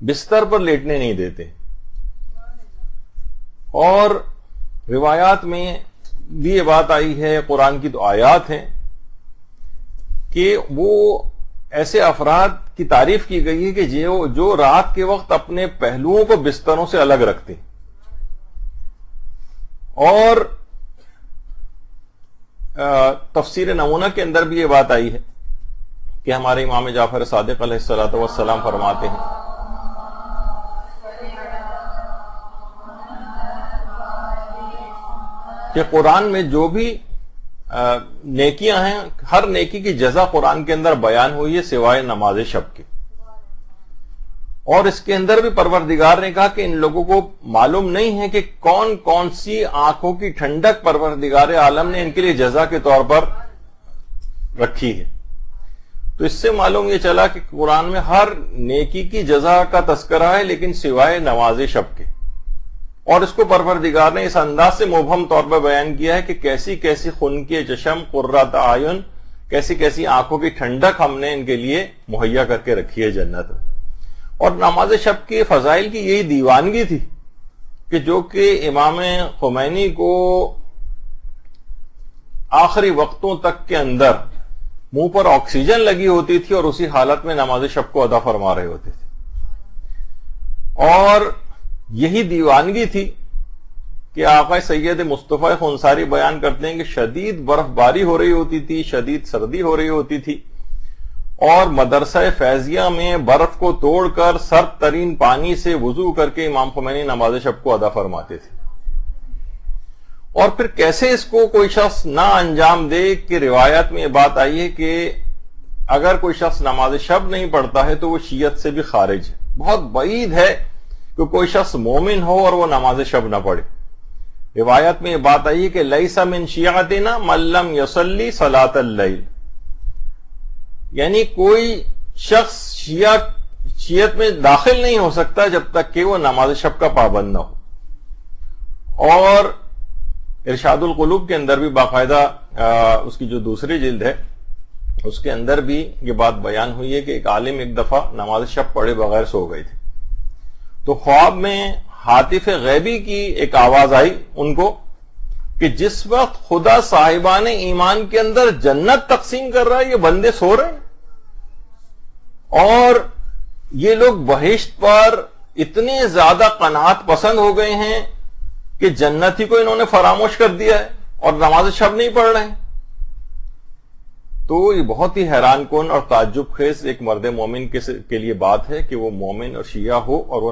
بستر پر لیٹنے نہیں دیتے. اور روایات میں بھی یہ بات آئی ہے، قرآن کی تو آیات ہیں کہ وہ ایسے افراد کی تعریف کی گئی ہے کہ جو رات کے وقت اپنے پہلوؤں کو بستروں سے الگ رکھتے. اور تفسیر نمونہ کے اندر بھی یہ بات آئی ہے کہ ہمارے امام جعفر صادق علیہ الصلوۃ والسلام فرماتے ہیں کہ قرآن میں جو بھی نیکیاں ہیں، ہر نیکی کی جزا قرآن کے اندر بیان ہوئی ہے سوائے نماز شب کے. اور اس کے اندر بھی پروردگار نے کہا کہ ان لوگوں کو معلوم نہیں ہے کہ کون کون سی آنکھوں کی ٹھنڈک پروردگار عالم نے ان کے لیے جزا کے طور پر رکھی ہے. تو اس سے معلوم یہ چلا کہ قرآن میں ہر نیکی کی جزا کا تذکرہ ہے لیکن سوائے نماز شب کے. اور اس کو پروردگار نے اس انداز سے مبہم طور پر بیان کیا ہے کہ کیسی کیسی خن کے چشم، قرۃ اعین، کیسی کیسی آنکھوں کی ٹھنڈک ہم نے ان کے لیے مہیا کر کے رکھی ہے جنت میں. اور نماز شب کی فضائل کی یہی دیوانگی تھی کہ جو کہ امام خمینی کو آخری وقتوں تک کے اندر منہ پر آکسیجن لگی ہوتی تھی اور اسی حالت میں نماز شب کو ادا فرما رہے ہوتے تھے. اور یہی دیوانگی تھی کہ آقا سید مصطفیٰ خنساری بیان کرتے ہیں کہ شدید برف باری ہو رہی ہوتی تھی، شدید سردی ہو رہی ہوتی تھی، اور مدرسہ فیضیہ میں برف کو توڑ کر سرد ترین پانی سے وضو کر کے امام خمینی نماز شب کو ادا فرماتے تھے. اور پھر کیسے اس کو کوئی شخص نہ انجام دے کہ روایت میں یہ بات آئی ہے کہ اگر کوئی شخص نماز شب نہیں پڑھتا ہے تو وہ شیعت سے بھی خارج ہے. بہت بعید ہے کہ کوئی شخص مومن ہو اور وہ نماز شب نہ پڑھے. روایت میں یہ بات آئی ہے کہ لیس من شیعتنا من لم یصلی صلاۃ اللیل، یعنی کوئی شخص شیعت میں داخل نہیں ہو سکتا جب تک کہ وہ نماز شب کا پابند نہ ہو. اور ارشاد القلوب کے اندر بھی باقاعدہ اس کی جو دوسری جلد ہے اس کے اندر بھی یہ بات بیان ہوئی ہے کہ ایک عالم ایک دفعہ نماز شب پڑھے بغیر سو گئے تھے. تو خواب میں ہاتف غیبی کی ایک آواز آئی ان کو کہ جس وقت خدا صاحبان ایمان کے اندر جنت تقسیم کر رہا ہے یہ بندے سو رہے ہیں، اور یہ لوگ بہشت پر اتنے زیادہ قناعت پسند ہو گئے ہیں کہ جنت ہی کو انہوں نے فراموش کر دیا ہے اور نماز شب نہیں پڑھ رہے ہیں. تو یہ بہت ہی حیران کن اور تعجب خیز ایک مرد مومن کے لیے بات ہے کہ وہ مومن اور شیعہ ہو اور وہ